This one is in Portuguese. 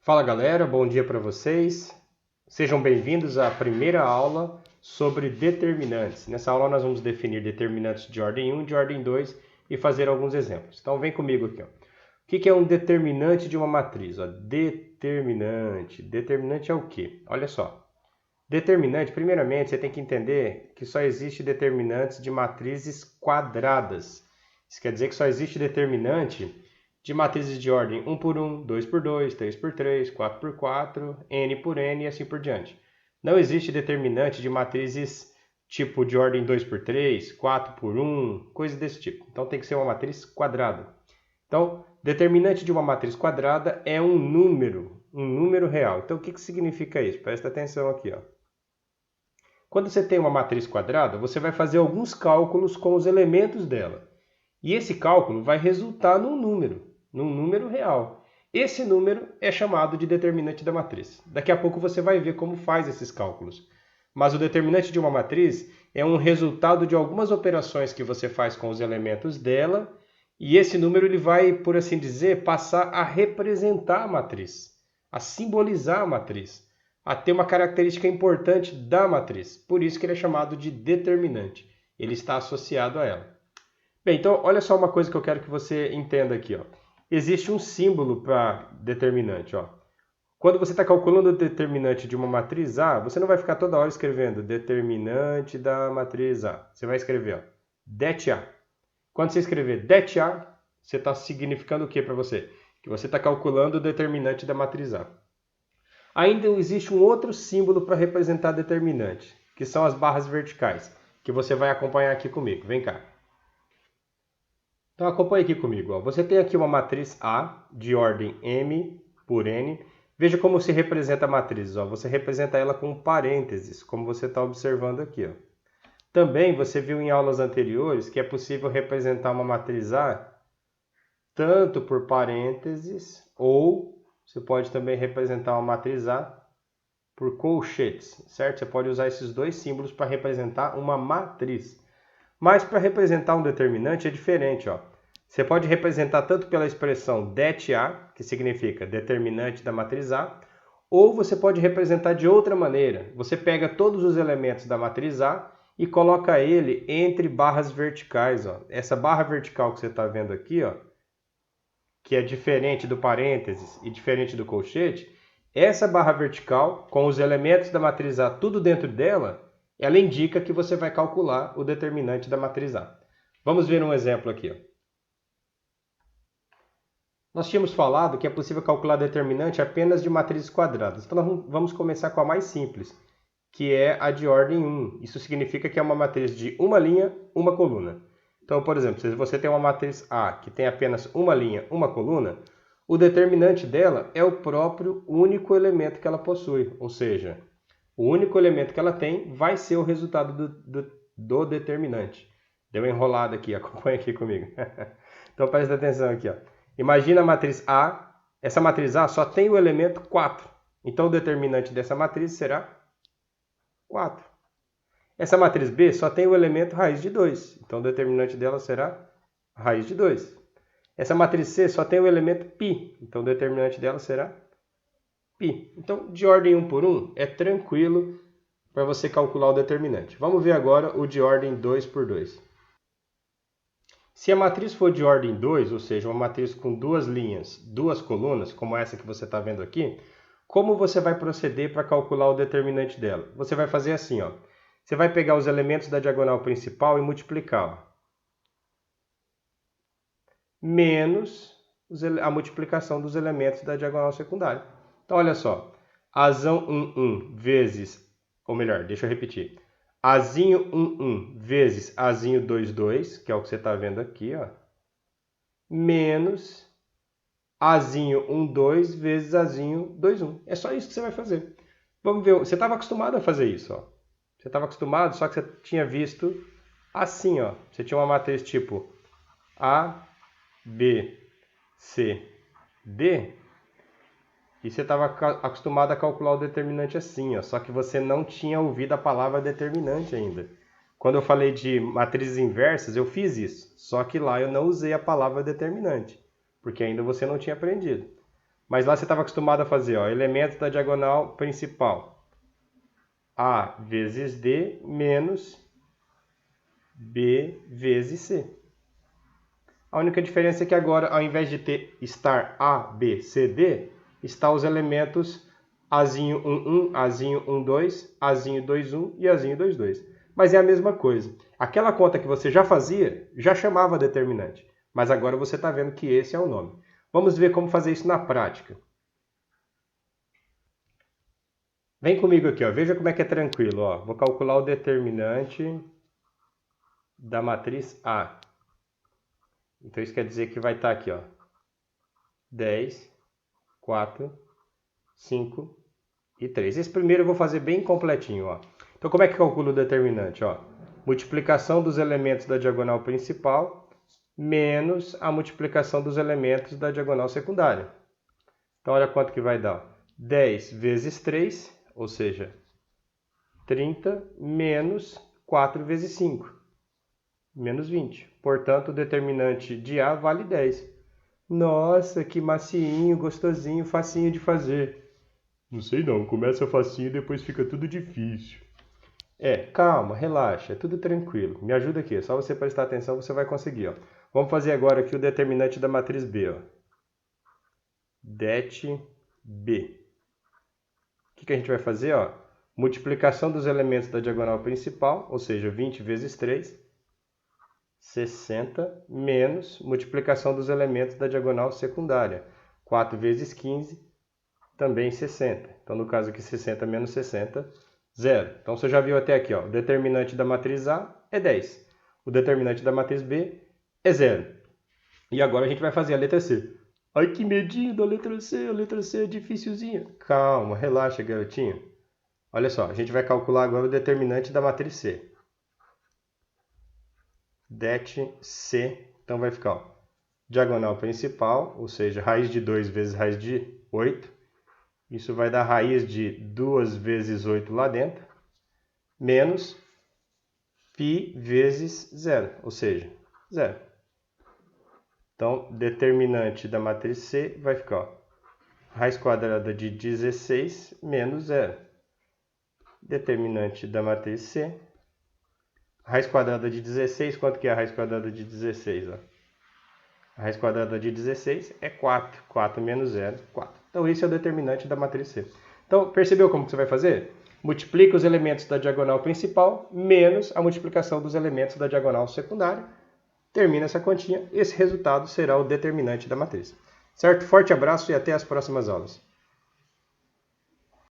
Fala galera, bom dia para vocês. Sejam bem-vindos à primeira aula sobre determinantes. Nessa aula nós vamos definir determinantes de ordem 1 e de ordem 2 e fazer alguns exemplos. Então vem comigo aqui. O que é um determinante de uma matriz? Determinante. Determinante é o quê? Olha só. Determinante, primeiramente, você tem que entender que só existe determinantes de matrizes quadradas. Isso quer dizer que só existe determinante de matrizes de ordem 1 por 1, 2 por 2, 3 por 3, 4 por 4, n por n e assim por diante. Não existe determinante de matrizes tipo de ordem 2 por 3, 4 por 1, coisa desse tipo. Então tem que ser uma matriz quadrada. Então, determinante de uma matriz quadrada é um número real. Então o que significa isso? Presta atenção aqui, ó. Quando você tem uma matriz quadrada, você vai fazer alguns cálculos com os elementos dela. E esse cálculo vai resultar num número real. Esse número é chamado de determinante da matriz. Daqui a pouco você vai ver como faz esses cálculos. Mas o determinante de uma matriz é um resultado de algumas operações que você faz com os elementos dela, e esse número ele vai, por assim dizer, passar a representar a matriz, a simbolizar a matriz, a ter uma característica importante da matriz. Por isso que ele é chamado de determinante. Ele está associado a ela. Bem, então olha só uma coisa que eu quero que você entenda aqui. Ó. Existe um símbolo para determinante. Ó. Quando você está calculando o determinante de uma matriz A, você não vai ficar toda hora escrevendo determinante da matriz A. Você vai escrever ó, det A. Quando você escrever det A, você está significando o que para você? Que você está calculando o determinante da matriz A. Ainda existe um outro símbolo para representar determinante, que são as barras verticais, que você vai acompanhar aqui comigo. Vem cá. Então acompanhe aqui comigo. Ó. Você tem aqui uma matriz A de ordem m por n. Veja como se representa a matriz. Ó. Você representa ela com parênteses, como você está observando aqui. Ó. Também você viu em aulas anteriores que é possível representar uma matriz A tanto por parênteses ou você pode também representar uma matriz A por colchetes, certo? Você pode usar esses dois símbolos para representar uma matriz. Mas para representar um determinante é diferente, ó. Você pode representar tanto pela expressão det A, que significa determinante da matriz A, ou você pode representar de outra maneira. Você pega todos os elementos da matriz A e coloca ele entre barras verticais, ó. Essa barra vertical que você está vendo aqui, ó, que é diferente do parênteses e diferente do colchete, essa barra vertical, com os elementos da matriz A tudo dentro dela, ela indica que você vai calcular o determinante da matriz A. Vamos ver um exemplo aqui. Ó. Nós tínhamos falado que é possível calcular determinante apenas de matrizes quadradas. Então nós vamos começar com a mais simples, que é a de ordem 1. Isso significa que é uma matriz de uma linha, uma coluna. Então, por exemplo, se você tem uma matriz A que tem apenas uma linha, uma coluna, o determinante dela é o próprio único elemento que ela possui. Ou seja, o único elemento que ela tem vai ser o resultado do determinante. Deu uma enrolada aqui, acompanha aqui comigo. Então presta atenção aqui. Ó. Imagina a matriz A. Essa matriz A só tem o elemento 4. Então o determinante dessa matriz será 4. Essa matriz B só tem o elemento raiz de 2. Então o determinante dela será raiz de 2. Essa matriz C só tem o elemento π. Então o determinante dela será π. Então, de ordem 1 por 1, é tranquilo para você calcular o determinante. Vamos ver agora o de ordem 2 por 2. Se a matriz for de ordem 2, ou seja, uma matriz com duas linhas, duas colunas, como essa que você está vendo aqui, como você vai proceder para calcular o determinante dela? Você vai fazer assim, ó. Você vai pegar os elementos da diagonal principal e multiplicá-la. Menos a multiplicação dos elementos da diagonal secundária. Então, olha só. Azão 1 vezes, ou melhor, deixa eu repetir. Azinho 1 vezes Azinho 2, que é o que você está vendo aqui, ó. Menos Azinho 2 vezes Azinho 1. É só isso que você vai fazer. Vamos ver. Você estava acostumado a fazer isso, ó. Você estava acostumado, só que você tinha visto assim, ó. Você tinha uma matriz tipo A, B, C, D. E você estava acostumado a calcular o determinante assim, ó. Só que você não tinha ouvido a palavra determinante ainda. Quando eu falei de matrizes inversas, eu fiz isso. Só que lá eu não usei a palavra determinante, porque ainda você não tinha aprendido. Mas lá você estava acostumado a fazer, ó, elementos da diagonal principal. A vezes D menos B vezes C. A única diferença é que agora, ao invés de estar A, B, C, D, está os elementos Azinho 1, 1, Azinho 1, 2, Azinho 2, 1 e Azinho 2, 2. Mas é a mesma coisa. Aquela conta que você já fazia, já chamava determinante. Mas agora você está vendo que esse é o nome. Vamos ver como fazer isso na prática. Vem comigo aqui, ó. Veja como é que é tranquilo. Ó. Vou calcular o determinante da matriz A. Então isso quer dizer que vai estar aqui, ó. 10, 4, 5 e 3. Esse primeiro eu vou fazer bem completinho, ó. Então como é que calcula o determinante, ó? Multiplicação dos elementos da diagonal principal menos a multiplicação dos elementos da diagonal secundária. Então olha quanto que vai dar. 10 vezes 3, ou seja, 30 menos 4 vezes 5, menos 20. Portanto, o determinante de A vale 10. Nossa, que macinho, gostosinho, facinho de fazer. Não sei não, começa facinho e depois fica tudo difícil. Calma, relaxa, é tudo tranquilo. Me ajuda aqui, é só você prestar atenção, você vai conseguir. Ó. Vamos fazer agora aqui o determinante da matriz B. Ó. Det B. O que a gente vai fazer? Ó? Multiplicação dos elementos da diagonal principal, ou seja, 20 vezes 3, 60, menos multiplicação dos elementos da diagonal secundária, 4 vezes 15, também 60. Então, no caso aqui, 60 menos 60, 0. Então, você já viu até aqui, ó, o determinante da matriz A é 10. O determinante da matriz B é 0. E agora a gente vai fazer a letra C. Ai, que medinho da letra C. A letra C é dificilzinha. Calma, relaxa, garotinho. Olha só, a gente vai calcular agora o determinante da matriz C. Det C, então vai ficar, ó, diagonal principal, ou seja, raiz de 2 vezes raiz de 8. Isso vai dar raiz de 2 vezes 8 lá dentro, menos π vezes 0, ou seja, 0. Então, determinante da matriz C vai ficar, ó, raiz quadrada de 16 menos 0. Determinante da matriz C, raiz quadrada de 16, quanto que é a raiz quadrada de 16? Ó? A raiz quadrada de 16 é 4. 4 menos 0, 4. Então, esse é o determinante da matriz C. Então, percebeu como que você vai fazer? Multiplica os elementos da diagonal principal menos a multiplicação dos elementos da diagonal secundária. Termina essa continha. Esse resultado será o determinante da matriz. Certo? Forte abraço e até as próximas aulas.